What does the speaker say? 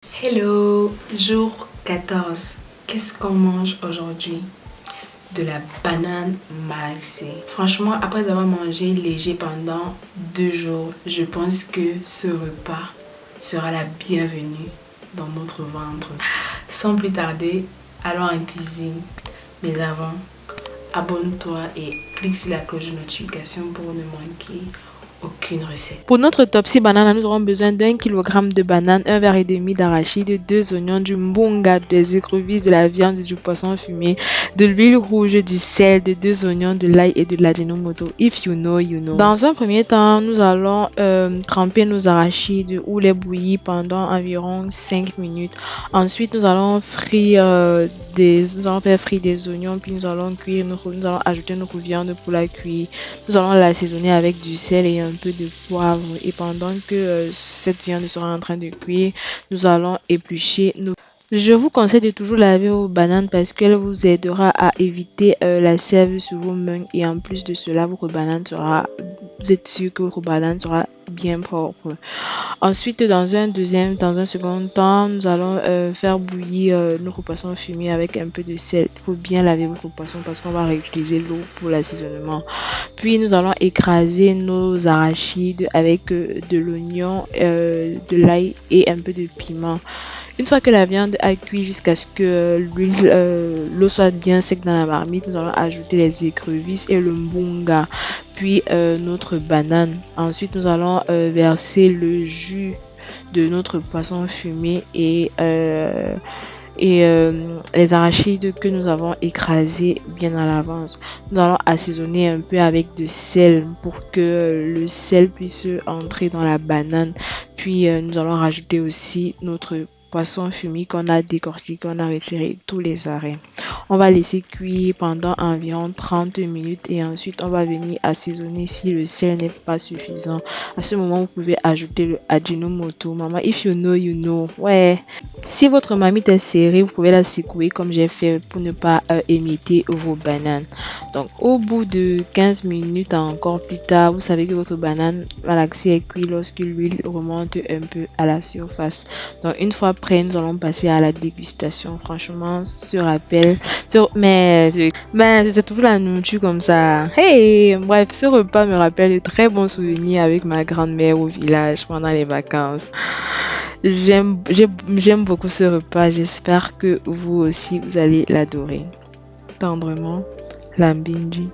Hello, jour 14. Qu'est-ce qu'on mange aujourd'hui? De la banane malaxée. Franchement, après avoir mangé léger pendant 2 jours, je pense que ce repas sera la bienvenue dans notre ventre. Sans plus tarder, allons en cuisine. Mais avant, abonne-toi et clique sur la cloche de notification pour ne manquer aucune recette. Pour notre top 6 banane, nous aurons besoin d'1 kg de bananes, 1 verre et demi d'arachide, 2 oignons, du mbunga, des écrevisses, de la viande, du poisson fumé, de l'huile rouge, du sel, de 2 oignons, de l'ail et de l'ajinomoto. If you know, you know. Dans un premier temps, nous allons tremper nos arachides ou les bouillir pendant environ 5 minutes. Ensuite, nous allons faire frire des oignons, puis nous allons ajouter notre viande pour la cuire. Nous allons l'assaisonner avec du sel et un peu de poivre. Et pendant que cette viande sera en train de cuire, nous allons éplucher nos... Je vous conseille de toujours laver vos bananes parce qu'elle vous aidera à éviter la sève sur vos mains. Et en plus de cela, vous êtes sûr que votre banane sera bien propre. Ensuite, dans un second temps, nous allons faire bouillir notre poisson fumé avec un peu de sel. Il faut bien laver votre poisson parce qu'on va réutiliser l'eau pour l'assaisonnement. Puis, nous allons écraser nos arachides avec de l'oignon, de l'ail et un peu de piment. Une fois que la viande a cuit jusqu'à ce que l'eau soit bien sec dans la marmite, nous allons ajouter les écrevisses et le mbunga, puis notre banane. Ensuite, nous allons verser le jus de notre poisson fumé et les arachides que nous avons écrasés bien à l'avance. Nous allons assaisonner un peu avec de sel pour que le sel puisse entrer dans la banane. Puis nous allons rajouter aussi notre poisson fumé qu'on a décortiqué, qu'on a retiré tous les arêtes. On va laisser cuire pendant environ 30 minutes et ensuite on va venir assaisonner si le sel n'est pas suffisant. À ce moment, vous pouvez ajouter le ajinomoto. Maman, if you know, you know. Ouais. Si votre marmite est serrée, vous pouvez la secouer comme j'ai fait pour ne pas émietter vos bananes. Donc, au bout de 15 minutes encore plus tard, vous savez que votre banane malaxée est cuite lorsque l'huile remonte un peu à la surface. Donc, une fois prêt, nous allons passer à la dégustation. Franchement, mais c'est toujours la nourriture comme ça. Hey, bref, ce repas me rappelle de très bons souvenirs avec ma grand-mère au village pendant les vacances. J'aime beaucoup ce repas. J'espère que vous aussi, vous allez l'adorer. Tendrement, Lambinji.